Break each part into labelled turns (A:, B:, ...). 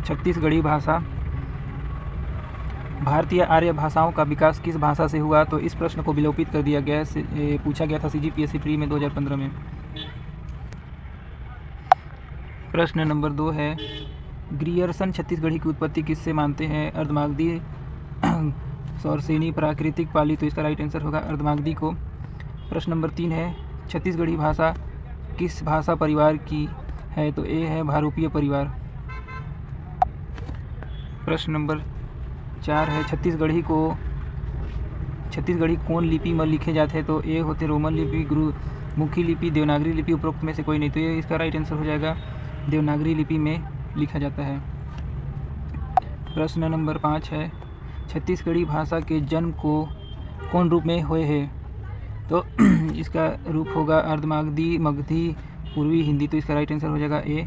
A: छत्तीसगढ़ी भाषा। भारतीय आर्य भाषाओं का विकास किस भाषा से हुआ? तो इस प्रश्न को विलोपित कर दिया गया है, पूछा गया था CGPSC प्री में 2015 में। प्रश्न नंबर 2 है, ग्रियर्सन छत्तीसगढ़ी की उत्पत्ति किससे मानते हैं? अर्धमागधी, सौरसेनी, प्राकृतिक, पाली। तो इसका राइट आंसर होगा अर्धमागधी को। प्रश्न नंबर 3 है, छत्तीसगढ़ी भाषा किस भाषा परिवार की है? तो ए है भारूपीय परिवार। प्रश्न नंबर 4 है, छत्तीसगढ़ी कौन लिपि में लिखे जाते हैं? तो ए होते रोमन लिपि, गुरुमुखी लिपि, देवनागरी लिपि, उपरोक्त में से कोई नहीं। तो ये इसका राइट आंसर हो जाएगा देवनागरी लिपि में लिखा जाता है। प्रश्न नंबर 5 है, छत्तीसगढ़ी भाषा के जन्म को कौन रूप में हुए हैं? तो इसका रूप होगा अर्धमागधी, मगधी, पूर्वी हिंदी। तो इसका राइट आंसर हो जाएगा ए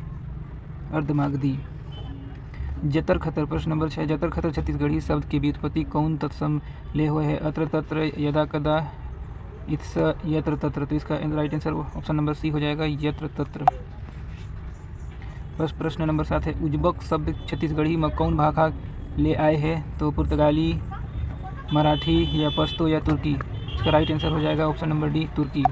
A: अर्धमागधी। जतर खतर। प्रश्न नंबर 6, जतर खतर छत्तीसगढ़ी शब्द की व्युत्पत्ति कौन तत्सम ले हुए है? अत्र, तत्र, यदा, कदा, इत्स, यत्र, तत्र। तो इसका right answer option number C हो जाएगा यत्र, तत्र। बस प्रश्न नंबर 7 है, उज्बक शब्द छत्तीसगढ़ी में कौन भाषा ले आए हैं? तो पुर्तगाली, मराठी या पश्तो या तुर्की। इसका राइट आंसर हो जाएगा ऑप्शन नंबर डी तुर्की।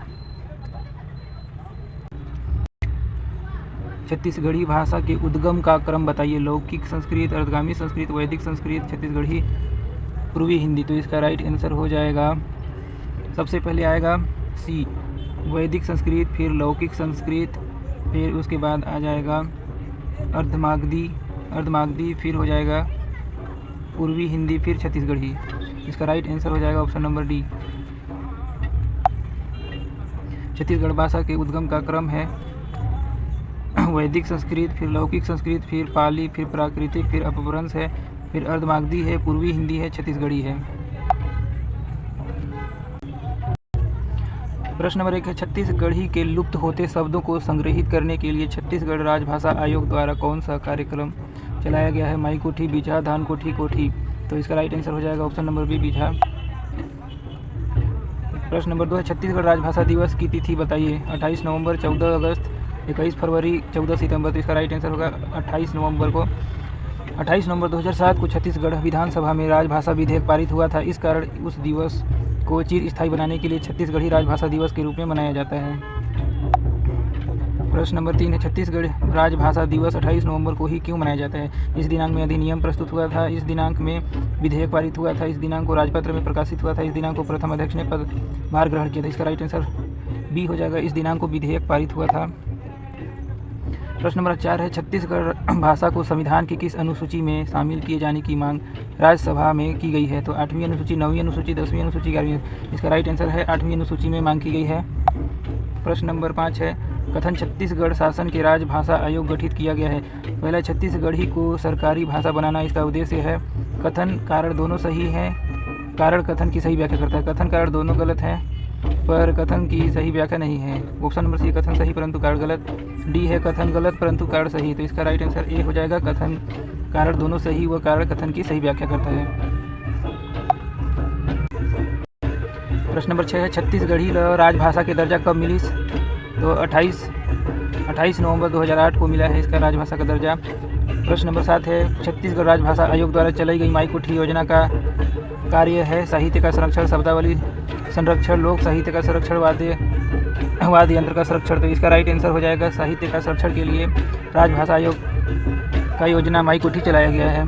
A: छत्तीसगढ़ी भाषा के उद्गम का क्रम बताइए। लौकिक संस्कृत, अर्धगामी संस्कृत, वैदिक संस्कृत, छत्तीसगढ़ी, पूर्वी हिंदी। तो इसका राइट आंसर हो जाएगा, सबसे पहले आएगा सी वैदिक संस्कृत, फिर लौकिक संस्कृत, फिर उसके बाद आ जाएगा अर्धमागधी, फिर हो जाएगा पूर्वी हिंदी, फिर छत्तीसगढ़ी। इसका राइट आंसर हो जाएगा ऑप्शन नंबर डी। छत्तीसगढ़ भाषा के उद्गम का क्रम है वैदिक संस्कृत, फिर लौकिक संस्कृत, फिर पाली, फिर प्राकृतिक, फिर अपभ्रंश है, फिर अर्धमागधी है, पूर्वी हिंदी है, छत्तीसगढ़ी है। प्रश्न नंबर 1 है, छत्तीसगढ़ी के लुप्त होते शब्दों को संग्रहित करने के लिए छत्तीसगढ़ राजभाषा आयोग द्वारा कौन सा कार्यक्रम चलाया गया है? माई कोठी, बीझा, धान कोठी, कोठी। तो इसका राइट आंसर हो जाएगा ऑप्शन नंबर बी बीझा। प्रश्न नंबर 2 है, छत्तीसगढ़ राजभाषा दिवस की तिथि बताइए। 28 नवंबर, 14 अगस्त, 21 फरवरी, 14 सितंबर। तो इसका राइट आंसर होगा 28 नवंबर को। 28 नवंबर 2007 को छत्तीसगढ़ विधानसभा में राजभाषा विधेयक पारित हुआ था। इस कारण उस दिवस को चिरस्थायी बनाने के लिए छत्तीसगढ़ी राजभाषा दिवस के रूप में मनाया जाता है। प्रश्न नंबर 3 है, छत्तीसगढ़ राजभाषा दिवस 28 नवंबर को ही क्यों मनाया जाता है? इस दिनांक में अधिनियम प्रस्तुत हुआ था, इस दिनांक में विधेयक पारित हुआ था, इस दिनांक को राजपत्र में प्रकाशित हुआ था, इस दिनांक को प्रथम अध्यक्ष ने पदभार ग्रहण किया था। इसका राइट आंसर बी हो जाएगा, इस दिनांक को विधेयक पारित हुआ था। प्रश्न नंबर 4 है, छत्तीसगढ़ भाषा को संविधान की किस अनुसूची में शामिल किए जाने की मांग राज्यसभा में की गई है? तो 8वीं अनुसूची, 9वीं अनुसूची, 10वीं अनुसूची, 11वीं। इसका राइट आंसर है 8वीं अनुसूची में मांग की गई है। प्रश्न नंबर 5 है, कथन छत्तीसगढ़ शासन के राजभाषा आयोग गठित किया गया है। पहला, छत्तीसगढ़ी को सरकारी भाषा बनाना इसका उद्देश्य है। कथन कारण दोनों सही हैं, कारण कथन की सही व्याख्या करता है। कथन कारण दोनों गलत हैं, पर कथन की सही व्याख्या नहीं है। ऑप्शन नंबर सी, कथन सही परंतु कारण गलत। डी है, कथन गलत परंतु कारण सही। तो इसका राइट आंसर ए हो जाएगा, कथन कारण दोनों सही व कारण कथन की सही व्याख्या करता है। प्रश्न नंबर 6 है, छत्तीसगढ़ी राजभाषा के दर्जा कब मिली? तो 28 नवंबर 2008 को मिला है इसका राजभाषा का दर्जा। प्रश्न नंबर 7 है, छत्तीसगढ़ राजभाषा आयोग द्वारा चलाई गई माई कोठी योजना का कार्य है साहित्य का संरक्षण, शब्दावली संरक्षण, लोक साहित्य का संरक्षण, वाद्य यंत्र का संरक्षण। तो इसका राइट आंसर हो जाएगा, साहित्य का संरक्षण के लिए राजभाषा आयोग का योजना माई कोठी चलाया गया है।